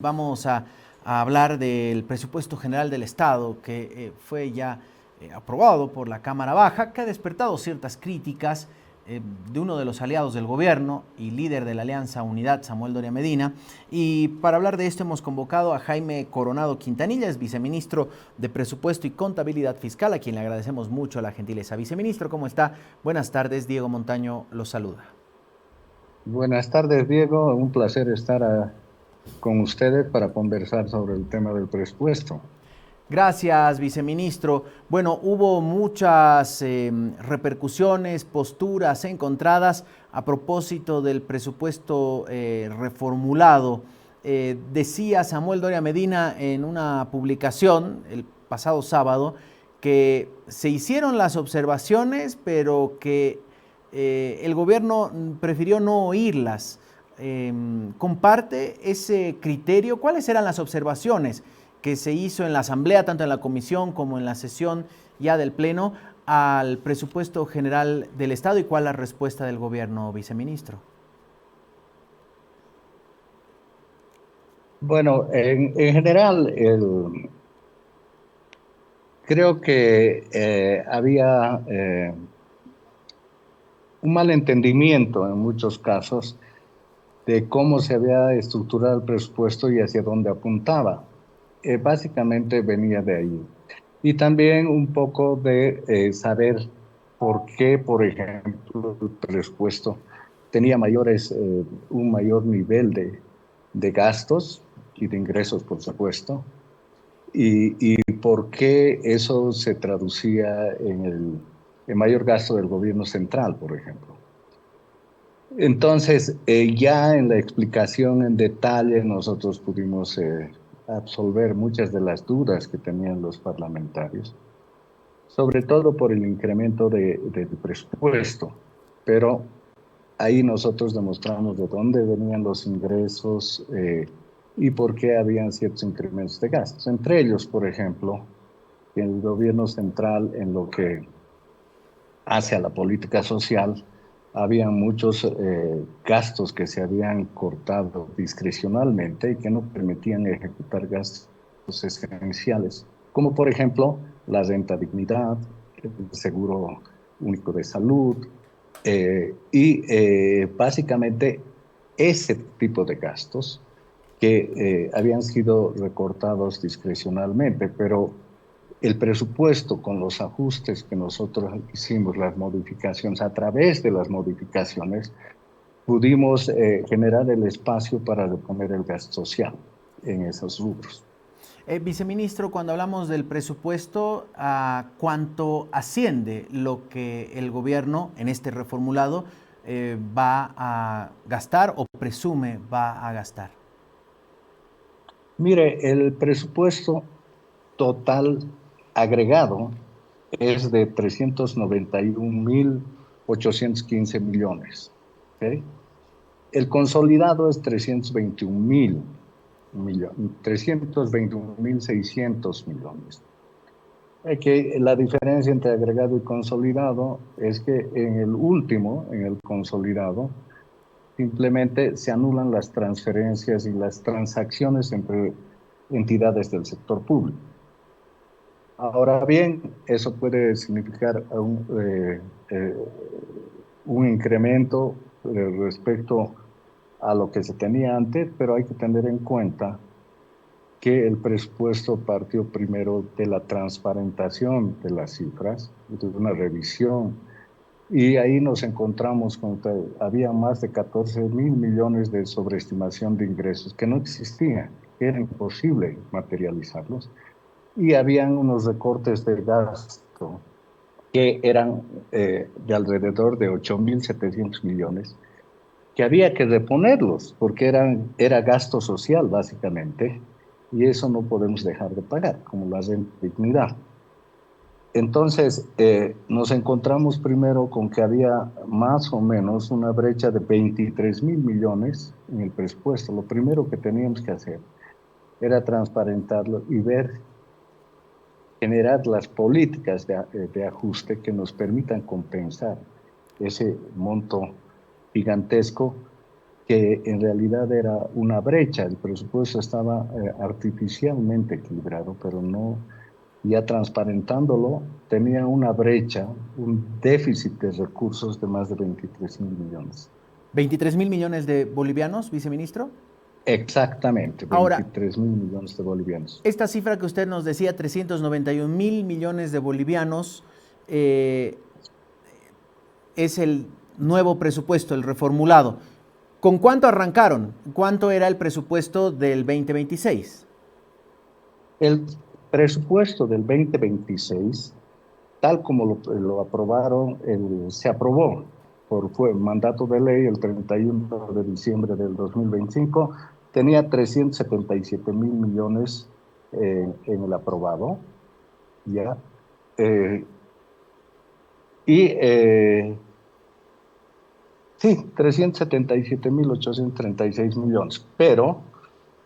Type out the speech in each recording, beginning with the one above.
Vamos a hablar del presupuesto general del Estado que fue ya aprobado por la Cámara Baja, que ha despertado ciertas críticas de uno de los aliados del gobierno y líder de la Alianza Unidad, Samuel Doria Medina. Y para hablar de esto hemos convocado a Jaime Coronado Quintanilla, es viceministro de Presupuesto y Contabilidad Fiscal, a quien le agradecemos mucho la gentileza. Viceministro, ¿cómo está? Buenas tardes, Diego Montaño lo saluda. Buenas tardes, Diego. Un placer estar con ustedes para conversar sobre el tema del presupuesto. Gracias, viceministro. Bueno, hubo muchas repercusiones, posturas encontradas a propósito del presupuesto reformulado. Decía Samuel Doria Medina en una publicación el pasado sábado que se hicieron las observaciones, pero que el gobierno prefirió no oírlas. ¿Comparte ese criterio? ¿Cuáles eran las observaciones que se hizo en la Asamblea, tanto en la Comisión como en la sesión ya del Pleno, al presupuesto general del Estado y cuál es la respuesta del gobierno, viceministro? Bueno, en general, creo que había un malentendimiento en muchos casos de cómo se había estructurado el presupuesto y hacia dónde apuntaba. Básicamente venía de ahí. Y también un poco de saber por qué, por ejemplo, el presupuesto tenía un mayor nivel de gastos y de ingresos, por supuesto, y por qué eso se traducía en mayor gasto del gobierno central, por ejemplo. Entonces, ya en la explicación en detalle, nosotros pudimos absolver muchas de las dudas que tenían los parlamentarios, sobre todo por el incremento del presupuesto. Pero ahí nosotros demostramos de dónde venían los ingresos y por qué habían ciertos incrementos de gastos. Entre ellos, por ejemplo, que el gobierno central en lo que hacia la política social, había muchos gastos que se habían cortado discrecionalmente y que no permitían ejecutar gastos esenciales, como por ejemplo la renta dignidad, el seguro único de salud básicamente ese tipo de gastos que habían sido recortados discrecionalmente, pero el presupuesto con los ajustes que nosotros hicimos, las modificaciones, a través de las modificaciones, pudimos generar el espacio para reponer el gasto social en esos rubros. Viceministro, cuando hablamos del presupuesto, ¿a cuánto asciende lo que el gobierno en este reformulado va a gastar o presume va a gastar? Mire, el presupuesto total agregado es de 391.815 millones. ¿Okay? El consolidado es 321.600 millones. Que la diferencia entre agregado y consolidado es que en el último, en el consolidado, simplemente se anulan las transferencias y las transacciones entre entidades del sector público. Ahora bien, eso puede significar un incremento respecto a lo que se tenía antes, pero hay que tener en cuenta que el presupuesto partió primero de la transparentación de las cifras, de una revisión, y ahí nos encontramos con que había más de 14.000 millones de sobreestimación de ingresos que no existían, que era imposible materializarlos, y habían unos recortes de gasto que eran de alrededor de 8.700 millones, que había que reponerlos, porque era gasto social básicamente, y eso no podemos dejar de pagar, como la renta dignidad. Entonces, nos encontramos primero con que había más o menos una brecha de 23.000 millones en el presupuesto. Lo primero que teníamos que hacer era transparentarlo y ver, generar las políticas de ajuste que nos permitan compensar ese monto gigantesco que en realidad era una brecha. El presupuesto estaba artificialmente equilibrado, pero no, ya transparentándolo, tenía una brecha, un déficit de recursos de más de 23.000 millones. 23.000 millones de bolivianos, viceministro. Exactamente, Ahora, 23.000 millones de bolivianos. esta cifra que usted nos decía, 391.000 millones de bolivianos, eh, es el nuevo presupuesto, el reformulado. ¿Con cuánto arrancaron? ¿Cuánto era el presupuesto del 2026? El presupuesto del 2026, tal como lo aprobaron, se aprobó fue mandato de ley el 31 de diciembre del 2025, tenía 377.000 millones en el aprobado, ¿ya? Eh, y sí, 377.836 millones, pero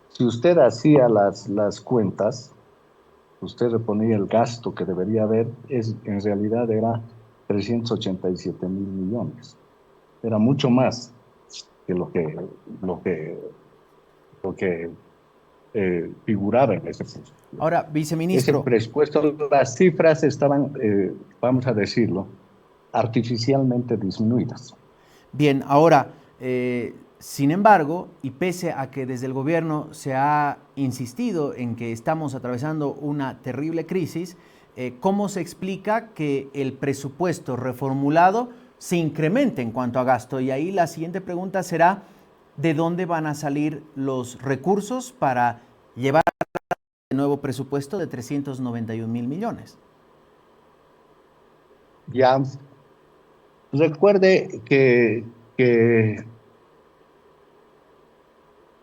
si usted hacía las cuentas, usted reponía el gasto que debería haber, en realidad era 387.000 millones. Era mucho más que lo que, lo que figuraba en ese presupuesto. Ahora, Ese viceministro, presupuesto, las cifras estaban, vamos a decirlo, artificialmente disminuidas. bien, ahora, sin embargo, y pese a que desde el gobierno se ha insistido en que estamos atravesando una terrible crisis, ¿cómo se explica que el presupuesto reformulado se incremente en cuanto a gasto? Y ahí la siguiente pregunta será, ¿de dónde van a salir los recursos para llevar el nuevo presupuesto de 391.000 millones? Ya recuerde que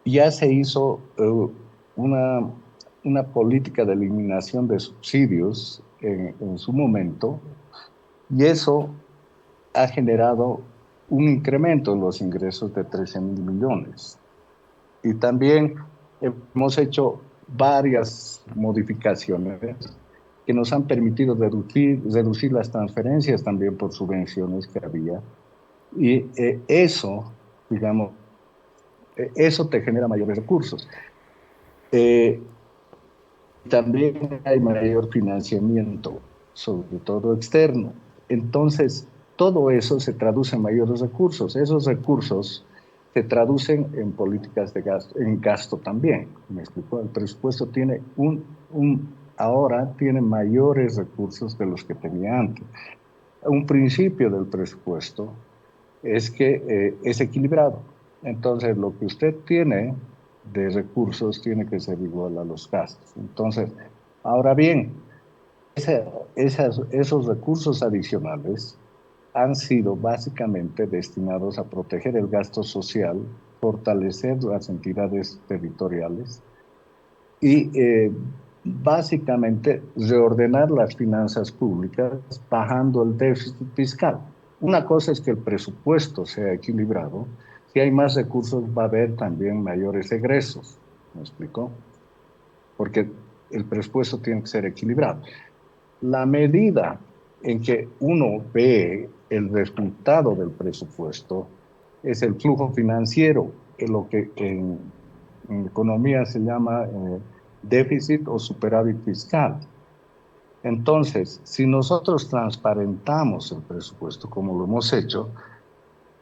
ya se hizo una, una política de eliminación de subsidios en su momento, y eso ha generado un incremento en los ingresos de 13.000 millones. Y también hemos hecho varias modificaciones que nos han permitido reducir las transferencias también por subvenciones que había. Y eso, digamos, eso te genera mayores recursos. Eh, También hay mayor financiamiento, sobre todo externo. Entonces, todo eso se traduce en mayores recursos. Esos recursos se traducen en políticas de gasto, en gasto también. ¿Me explico? El presupuesto tiene ahora tiene mayores recursos de los que tenía antes. Un principio del presupuesto es que es equilibrado. Entonces, lo que usted tiene de recursos tiene que ser igual a los gastos. Entonces, ahora bien, esos recursos adicionales han sido básicamente destinados a proteger el gasto social, fortalecer las entidades territoriales y básicamente reordenar las finanzas públicas bajando el déficit fiscal. Una cosa es que el presupuesto sea equilibrado. Si hay más recursos, va a haber también mayores egresos. ¿Me explico? Porque el presupuesto tiene que ser equilibrado. La medida en que uno ve el resultado del presupuesto es el flujo financiero, en lo que en economía se llama déficit o superávit fiscal. Entonces, si nosotros transparentamos el presupuesto como lo hemos hecho,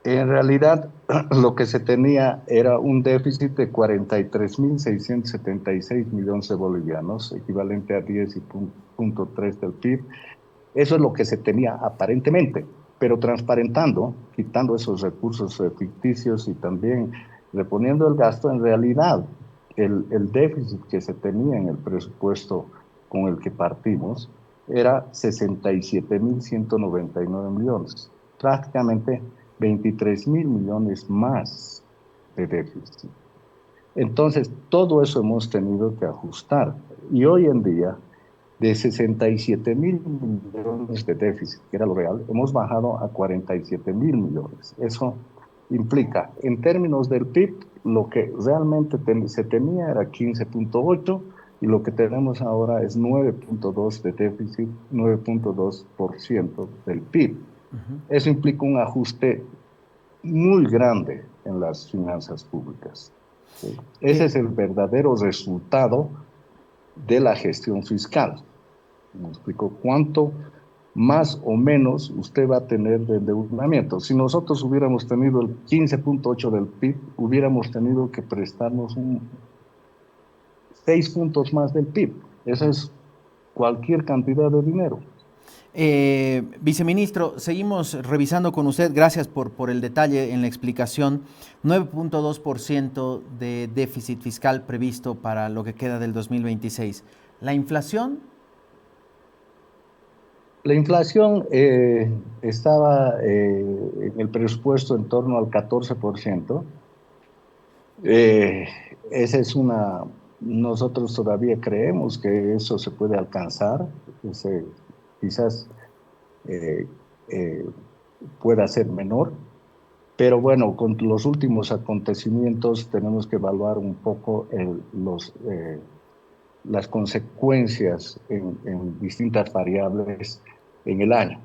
en realidad lo que se tenía era un déficit de 43.676 millones de bolivianos, equivalente a 10.3 del PIB. Eso es lo que se tenía aparentemente, pero transparentando, quitando esos recursos ficticios y también reponiendo el gasto, en realidad el déficit que se tenía en el presupuesto con el que partimos era 67.199 millones, prácticamente 23.000 millones más de déficit. Entonces, todo eso hemos tenido que ajustar. Y hoy en día, de 67.000 millones de déficit, que era lo real, hemos bajado a 47.000 millones. Eso implica, en términos del PIB, lo que realmente se tenía era 15.8 y lo que tenemos ahora es 9.2 de déficit, 9.2% del PIB. Eso implica un ajuste muy grande en las finanzas públicas. ¿Sí? Ese es el verdadero resultado de la gestión fiscal. ¿Me explico? ¿Cuánto más o menos usted va a tener de endeudamiento? Si nosotros hubiéramos tenido el 15.8 del PIB, hubiéramos tenido que prestarnos 6 puntos más del PIB. Esa es cualquier cantidad de dinero. Viceministro, seguimos revisando con usted, gracias por el detalle en la explicación, 9.2% de déficit fiscal previsto para lo que queda del 2026. ¿La inflación? La inflación estaba en el presupuesto en torno al 14%. Eh, esa es nosotros todavía creemos que eso se puede alcanzar, quizás eh, eh, pueda ser menor, pero bueno, con los últimos acontecimientos tenemos que evaluar un poco las consecuencias en distintas variables en el año.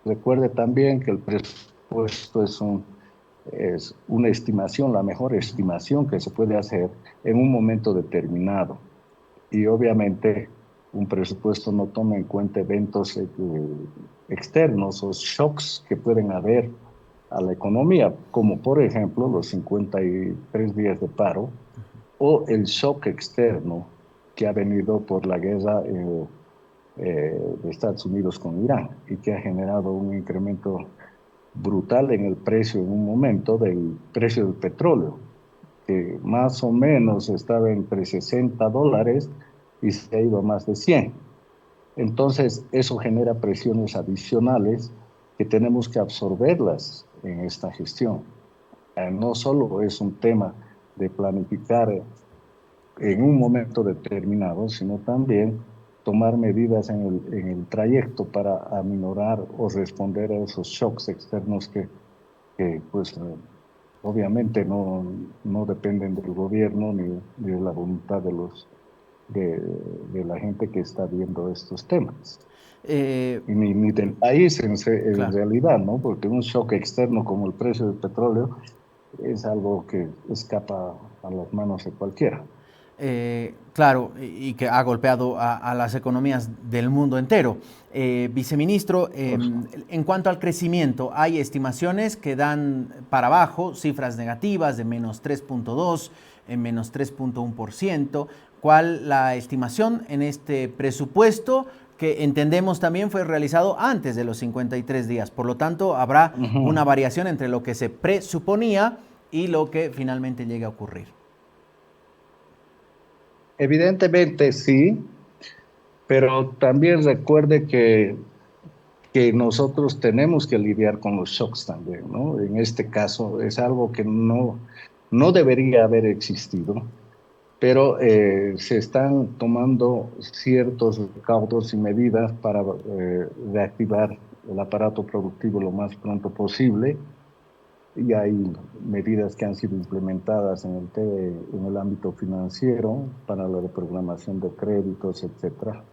Recuerde también que el presupuesto es una estimación, la mejor estimación que se puede hacer en un momento determinado. Y obviamente un presupuesto no toma en cuenta eventos externos o shocks que pueden haber a la economía, como por ejemplo los 53 días de paro o el shock externo que ha venido por la guerra de Estados Unidos con Irán y que ha generado un incremento brutal en el precio en un momento del precio del petróleo, que más o menos estaba entre $60 y se ha ido a más de 100. Entonces, eso genera presiones adicionales que tenemos que absorberlas en esta gestión. No solo es un tema de planificar en un momento determinado, sino también tomar medidas en el trayecto para aminorar o responder a esos shocks externos que pues, obviamente no dependen del gobierno ni de la voluntad de la gente que está viendo estos temas. Eh, Y ni del país en claro. realidad, ¿no? Porque un shock externo como el precio del petróleo es algo que escapa a las manos de cualquiera. Claro, y que ha golpeado a las economías del mundo entero. Viceministro, en cuanto al crecimiento, hay estimaciones que dan para abajo cifras negativas de menos 3.2, menos 3.1%. ¿Cuál la estimación en este presupuesto que entendemos también fue realizado antes de los 53 días? Por lo tanto, habrá una Ujú. variación entre lo que se presuponía y lo que finalmente llegue a ocurrir. Evidentemente sí, pero también recuerde que nosotros tenemos que lidiar con los shocks también, ¿no? En este caso es algo que no debería haber existido, pero se están tomando ciertos recaudos y medidas para reactivar el aparato productivo lo más pronto posible. Y hay medidas que han sido implementadas en el ámbito financiero para la reprogramación de créditos, etcétera.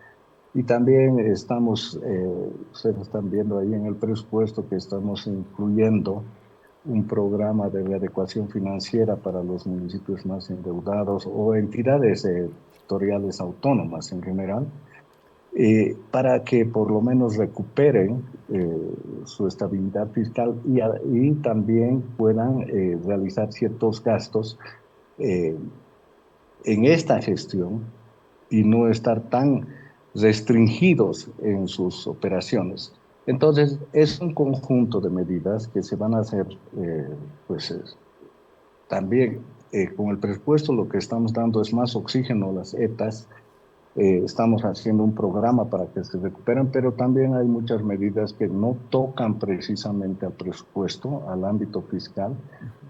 Y también ustedes están viendo ahí en el presupuesto que estamos incluyendo un programa de readecuación financiera para los municipios más endeudados o entidades territoriales autónomas en general, para que por lo menos recuperen su estabilidad fiscal y también puedan realizar ciertos gastos eh, en esta gestión y no estar tan restringidos en sus operaciones. Entonces, es un conjunto de medidas que se van a hacer, pues también con el presupuesto lo que estamos dando es más oxígeno a las ETAs. Estamos haciendo un programa para que se recuperen, pero también hay muchas medidas que no tocan precisamente al presupuesto, al ámbito fiscal,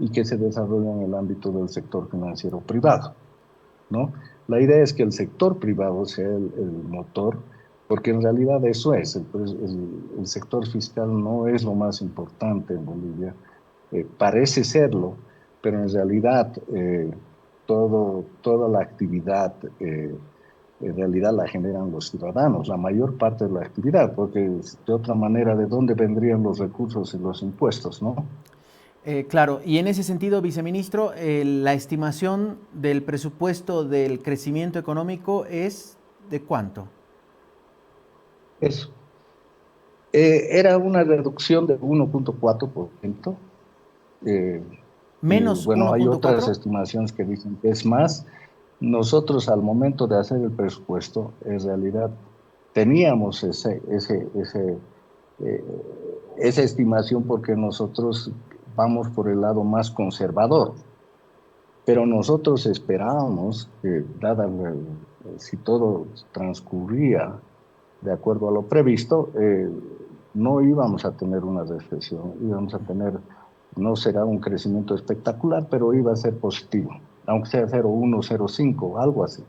y que se desarrollan en el ámbito del sector financiero privado, ¿no? La idea es que el sector privado sea el motor, porque en realidad eso es, el sector fiscal no es lo más importante en Bolivia, parece serlo, pero en realidad toda la actividad en realidad la generan los ciudadanos, la mayor parte de la actividad, porque de otra manera, ¿de dónde vendrían los recursos y los impuestos, no? Claro, y en ese sentido, viceministro, la estimación del presupuesto del crecimiento económico es ¿de cuánto? Eso. Era una reducción de 1,4%. Eh, y ¿Menos bueno, hay otras 1,4? estimaciones que dicen que es más. Nosotros al momento de hacer el presupuesto, en realidad teníamos eh, esa estimación porque nosotros vamos por el lado más conservador. Pero nosotros esperábamos que, si todo transcurría de acuerdo a lo previsto, no íbamos a tener una recesión, íbamos a tener, no será un crecimiento espectacular, pero iba a ser positivo, aunque sea 0,1, 0,5, algo así.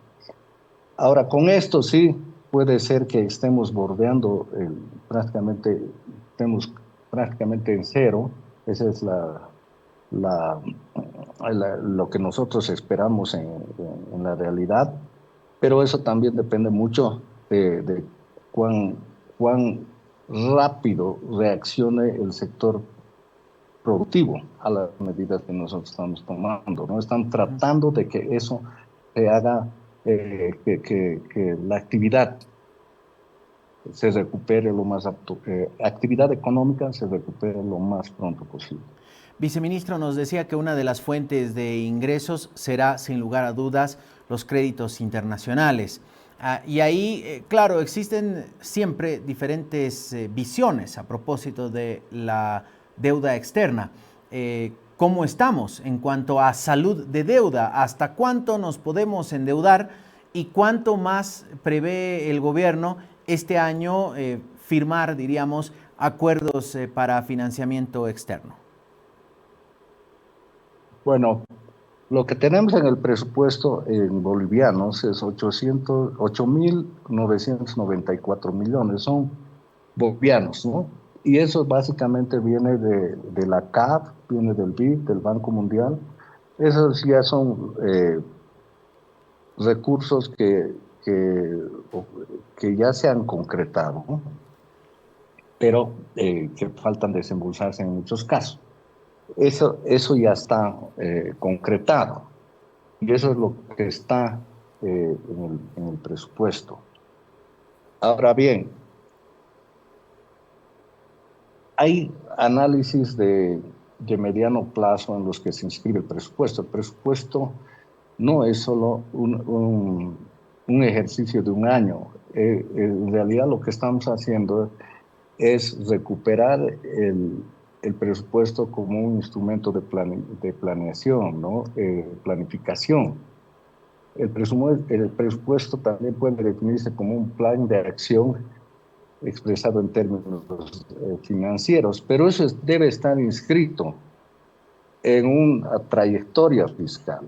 Ahora, con esto sí puede ser que estemos bordeando estemos prácticamente en cero. Esa es la, lo que nosotros esperamos en la realidad, pero eso también depende mucho de cuán rápido reaccione el sector productivo a las medidas que nosotros estamos tomando, ¿no? Están tratando de que eso se haga, que la actividad se recupere lo más apto, actividad económica se recupere lo más pronto posible. Viceministro, nos decía que una de las fuentes de ingresos será, sin lugar a dudas, los créditos internacionales. Y ahí, claro, existen siempre diferentes visiones a propósito de la deuda externa. ¿Cómo estamos en cuanto a salud de deuda? ¿Hasta cuánto nos podemos endeudar y cuánto más prevé el gobierno este año firmar, diríamos, acuerdos para financiamiento externo? Bueno, lo que tenemos en el presupuesto en bolivianos es 8.994 millones, son bolivianos, ¿no? Y eso básicamente viene de la CAF, viene del BID, del Banco Mundial. Esos ya son recursos que ya se han concretado, ¿no? Pero que faltan desembolsarse en muchos casos. Eso ya está concretado. Y eso es lo que está en el presupuesto. Ahora bien, hay análisis de mediano plazo en los que se inscribe el presupuesto. El presupuesto no es solo un ejercicio de un año. En realidad lo que estamos haciendo es recuperar el presupuesto como un instrumento de planeación, ¿no? Planificación. El presupuesto también puede definirse como un plan de acción expresado en términos financieros, pero eso debe estar inscrito en una trayectoria fiscal.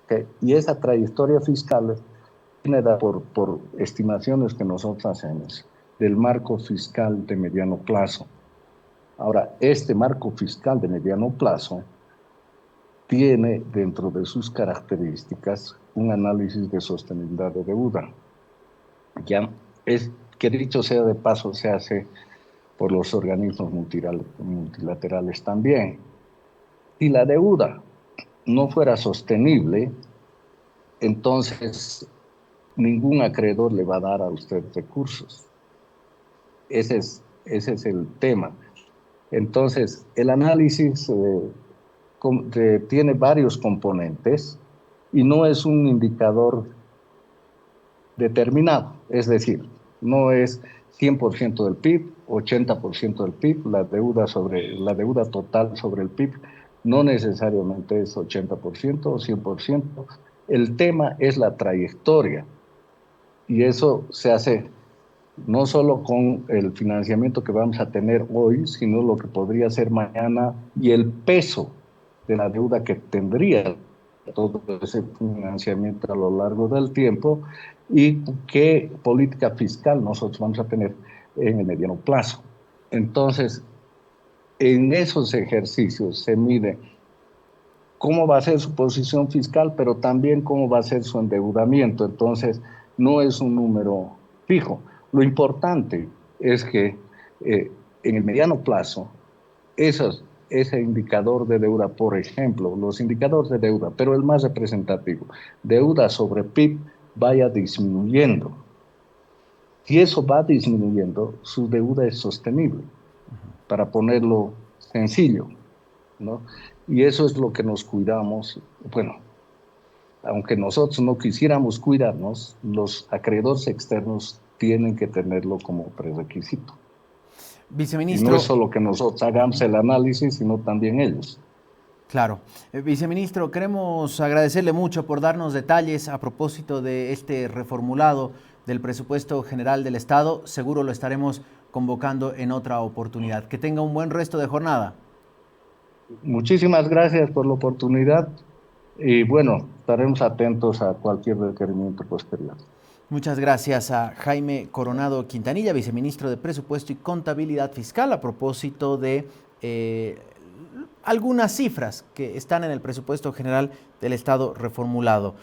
¿Okay? Y esa trayectoria fiscal viene dada por estimaciones que nosotros hacemos del marco fiscal de mediano plazo. Ahora, este marco fiscal de mediano plazo tiene dentro de sus características un análisis de sostenibilidad de deuda. Ya es que dicho sea de paso, se hace por los organismos multilaterales también. Si la deuda no fuera sostenible, entonces ningún acreedor le va a dar a usted recursos. Ese es el tema. Entonces, el análisis tiene varios componentes y no es un indicador determinado, es decir, no es 100% del PIB, 80% del PIB, la deuda total sobre el PIB no necesariamente es 80% o 100%. El tema es la trayectoria y eso se hace no solo con el financiamiento que vamos a tener hoy, sino lo que podría ser mañana y el peso de la deuda que tendría todo ese financiamiento a lo largo del tiempo y qué política fiscal nosotros vamos a tener en el mediano plazo. Entonces, en esos ejercicios se mide cómo va a ser su posición fiscal, pero también cómo va a ser su endeudamiento. Entonces, no es un número fijo. Lo importante es que en el mediano plazo, ese indicador de deuda, por ejemplo, los indicadores de deuda, pero el más representativo, deuda sobre PIB, vaya disminuyendo. Si eso va disminuyendo, su deuda es sostenible, para ponerlo sencillo, ¿no? Y eso es lo que nos cuidamos. Bueno, aunque nosotros no quisiéramos cuidarnos, los acreedores externos tienen que tenerlo como prerequisito. Y no es Viceministro, solo que nosotros hagamos el análisis, sino también ellos. claro. Viceministro, queremos agradecerle mucho por darnos detalles a propósito de este reformulado del presupuesto general del Estado. Seguro lo estaremos convocando en otra oportunidad. Que tenga un buen resto de jornada. Muchísimas gracias por la oportunidad y bueno, estaremos atentos a cualquier requerimiento posterior. Muchas gracias a Jaime Coronado Quintanilla, viceministro de Presupuesto y Contabilidad Fiscal, a propósito de algunas cifras que están en el presupuesto general del Estado reformulado.